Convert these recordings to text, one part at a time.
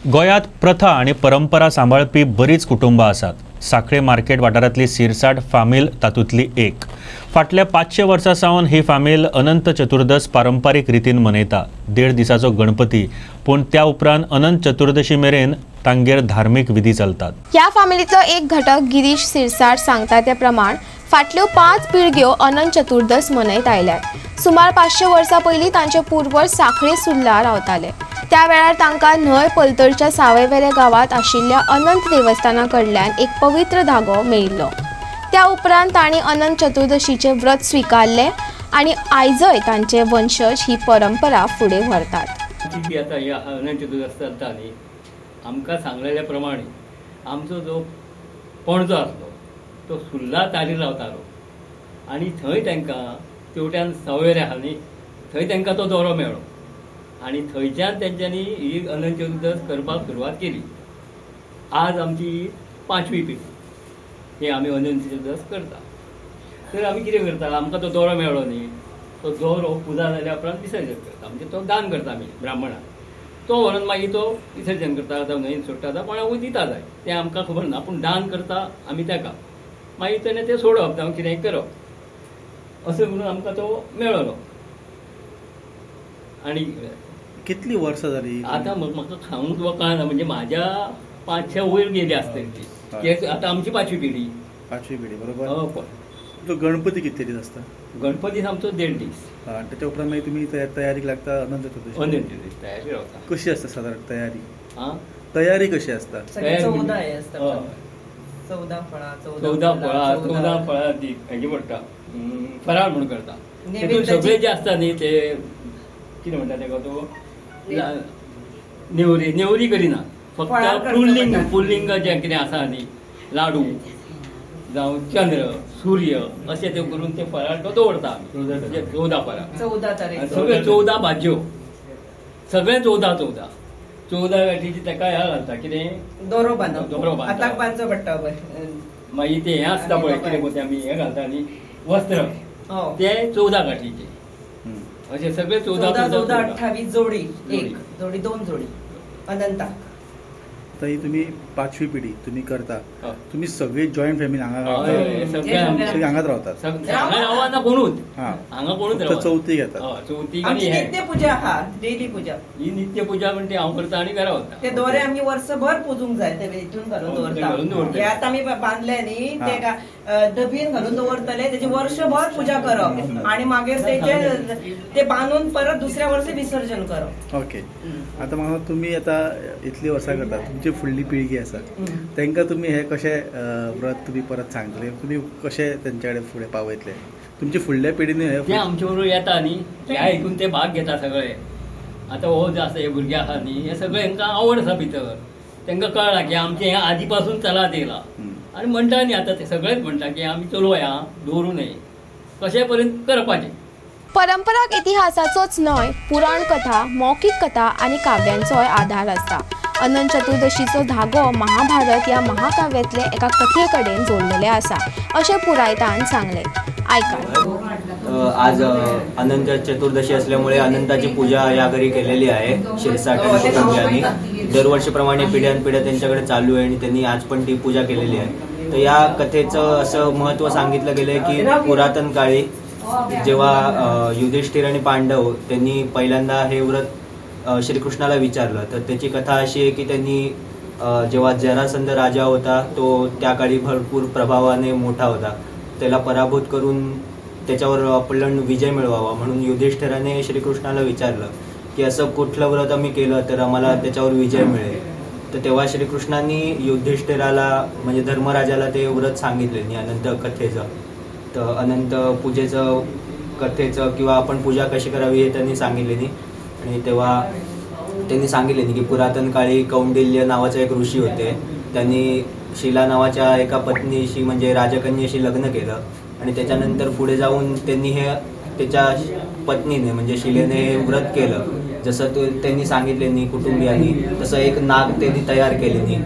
गोयात प्रथा आणि परंपरा सांभाळपी बरीच कुटुंबां आसात. साखळे मार्केट वाठारांतली सिरसाट फामील तातूंतली एक. फाटल्या 500 वर्सां सावन ही फामील अनंत चतुर्दश पारंपारीक रितीन मनयता. 1.5 दिसाचो गणपती, पूण त्या उपरांत अनंत चतुर्दशी मेरेन तांगेर धार्मीक विधी चलतात. ह्या फामिलीतलो एक घटक गिरीश सिरसाट सांगता ते प्रमाण फाटल्यो 5 पिळग्यो अनंत चतुर्दश मनयत आयल्यात. सुमार 500 वर्सां पयलीं तांचे पुर्वज साखळे सुर्ला रावताले. त्या वेळार तांकां न्हंय पलतडच्या सावयवेरे गांवांत आशिल्ल्या अनंत देवस्थाना कडल्यान एक पवित्र धागो मेळिल्लो. त्या उपरांत तांणी अनंत चतुर्दशीचे व्रत स्विकारले आनी आयजय तांचे वंशज ही परंपरा फुडें व्हरतात. आता ह्या अनंत चतुर्दशी चलता न्ही, आमकां सांगलेल्या प्रमाणे आमचो जो पणजो आसलो तो सुर्ला तारीर रावतालो आनी थंय तांकां तेवट्यान सावयवेरे आहा न्ही, थंय तांकां तो दोरो मेळ्ळो आनी थंयच्यान तेंच्यांनी ही अनंत चतुर्दश करपाक सुरवात केली. आज आमची 5वी पिढी ही आमी अनंत चतुर्दश करता. तर आमी कितें करता, आमकां तो दोरो मेळ्ळो न्ही, तो दोरो पुजा जाल्या उपरांत विसर्जन करता, म्हणजे तो दान करता आमी ब्राह्मणाक. तो व्हरून मागीर तो विसर्जन करता, जावं न्हंयेन सोडटा, जावं कोणाकूय दिता जाय, तें आमकां खबर ना, पूण दान करता आमी ताका. मागीर तेणें तें सोडप जावं कितेंय करप असो म्हणून आमकां तो मेळ्ळो. आनी कितली वर्सां जाली आतां म्हाका सांगूंक तुका कळना, म्हणजे म्हाज्या 500 वयर गेली आसतली ती, कित्याक आतां आमची 5वी पिढी. 5वी पिढी बरोबर. पळय तो गणपती कितले दीस आसता? गणपती आमचो 1.5 दीस. त्याच्या उपरांत मागीर तुमी तयारीक लागता अनंत चतुर्दशी. अनंत चतुर्दशी तयारी रावता. कशी आसता सादारण तयारी? आं तयारी कशी आसता? 14 फळां ती हेजी पडटा, फराळ म्हणून करता. तेतून सगळे जे आसता न्ही ते कितें म्हणटा तेका, तो नेवरी करिना, फक्त पुल्लिंग जें कितें आसा न्ही, लाडू जावं चंद्र सूर्य अशें ते करून ते फराळ तो दवरता. 14 फराळ, 14 सगळे 14 भाजयो, सगळे 14 गाठीची ताका ह्या घालता, कितें दोरो बांदचो पडटा. मागीर ते हें आसता पळय, कितें पळय आमी हें घालता न्ही वस्त्र, ते 14 गाठीचे अशें सगळे 14 28 जोडी, एक जोडी 2 जोडी अनंता. आता ही तुम्ही 5वी पिढी तुम्ही करता, तुम्ही सगळे जॉईंट फॅमिली सगळे हांगाच रावतात? हांगा कोणूच हांगा कोणूच चवथी घेतात. चवथी नित्य पूजा आहा, डेली पूजा. ही नित्य पूजा म्हणजे हांव करता आनी घरा वता. ते दोरे आमी वर्सभर पुजूंक जाय, ते हितून घालून दवरता. हे आतां आमी बांदले न्ही, ते डबीन घालून दवरतले, तेची वर्षभर पूजा करप आनी मागीर ते बांदून परत दुसऱ्या वर्सा विसर्जन करप. ओके. आता म्हाका तुम्ही आता इतली वर्सां करता, तुमची फुडली पिळगी आसा, तांकां तुमी हे कशें व्रत तुमी परत सांगतले, तुमी कशें तेंच्या कडेन फुडें पावयतले? तुमच्या फुडल्या पिढीनी ते आमचे बरोबर येता न्ही, ह्या हितून ते भाग घेता सगळे. आतां हो जे आसा हे भुरगे आहा न्ही, हे सगळे हांकां आवड आसा भितर, तांकां कळ्ळां की आमचें हें आदी पासून चलत येयलां. आनी म्हणटा न्ही आतां ते सगळेच म्हणटा की आमी चलोवया, दवरूं नये, कशे पर्यंत करपाचें. परंपराक इतिहासाचोच न्हय, पुराण कथा, मौखिक कथा आनी काव्यांचोय आधार आसता. अनंत चतुर्दशीचो धागो महाभारत ह्या महाकाव्यातले एका कथे कडेन जोडलेले आसा अशें पुरायतान सांगले. ऐका. आज अनंत चतुर्दशी असल्यामुळे अनंताची पूजा या घरी केलेली आहे शिरसाट कुटुंबियांनी. दरवर्षीप्रमाणे पिढ्यानपिढ्या त्यांच्याकडे चालू आहे आणि त्यांनी आज पण ती पूजा केलेली आहे. तर या कथेचं असं महत्त्व सांगितलं गेलं आहे की पुरातन काळी जेव्हा युधिष्ठिर आणि पांडव त्यांनी पहिल्यांदा हे व्रत श्रीकृष्णाला विचारलं, तर त्याची कथा अशी आहे की त्यांनी जेव्हा जरासंध राजा होता, तो त्या काळी भरपूर प्रभावाने मोठा होता, त्याला पराभूत करून त्याच्यावर आपलं विजय मिळवावा म्हणून युधिष्ठिराने श्रीकृष्णाला विचारलं की असं कुठलं व्रत आम्ही केलं तर आम्हाला त्याच्यावर विजय मिळेल. तर तेव्हा श्रीकृष्णांनी युधिष्ठिराला म्हणजे धर्मराजाला ते व्रत सांगितले नाही अनंत कथेचं. तर अनंत पूजेचं कथेचं किंवा आपण पूजा कशी करावी हे त्यांनी सांगितले नाही. आणि तेव्हा त्यांनी सांगितले नाही की पुरातन काळी कौंडिल्य नावाचा एक ऋषी होते, त्यांनी शिला नावाच्या एका पत्नीशी म्हणजे राजकन्येशी लग्न केलं आणि त्याच्यानंतर पुढे जाऊन त्यांनी हे त्याच्या पत्नीने म्हणजे शिलेने हे व्रत केलं जसं त्यांनी सांगितले कुटुंबियांनी, तसं एक नाग त्यांनी तयार केले,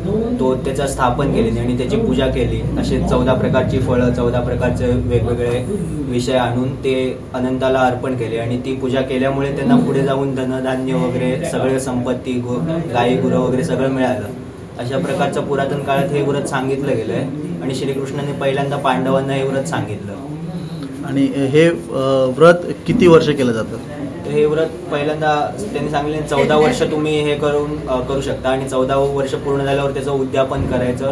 तो त्याचं स्थापन केले आणि त्याची पूजा केली. असे 14 प्रकारची फळं, 14 प्रकारचे वेगवेगळे विषय आणून ते अनंताला अर्पण केले आणि ती पूजा केल्यामुळे त्यांना पुढे जाऊन धनधान्य वगैरे सगळे संपत्ती, गाई गुरं वगैरे सगळं मिळालं. अशा प्रकारचं पुरातन काळात हे व्रत सांगितलं गेलंय आणि श्रीकृष्णाने पहिल्यांदा पांडवांना हे व्रत सांगितलं. आणि हे व्रत किती वर्ष केलं जातं? तर हे व्रत पहिल्यांदा त्यांनी सांगितले 14 वर्ष तुम्ही हे करू शकता आणि 14 वर्ष पूर्ण झाल्यावर त्याचं उद्यापन करायचं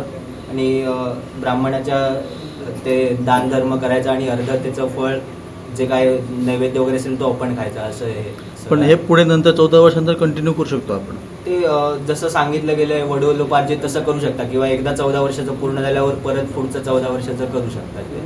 आणि ब्राह्मणाच्या ते दान धर्म करायचा आणि अर्ध त्याचं फळ जे काय नैवेद्य वगैरे असेल तो आपण खायचा. असं हे पण हे पुढे नंतर 14 वर्षानंतर कंटिन्यू करू शकतो आपण? ते जसं सांगितलं गेलंय वडोलोपार्जित तसं करू शकता किंवा एकदा 14 वर्षाचं पूर्ण झाल्यावर परत पुढचं 14 वर्षाचं करू शकता ते.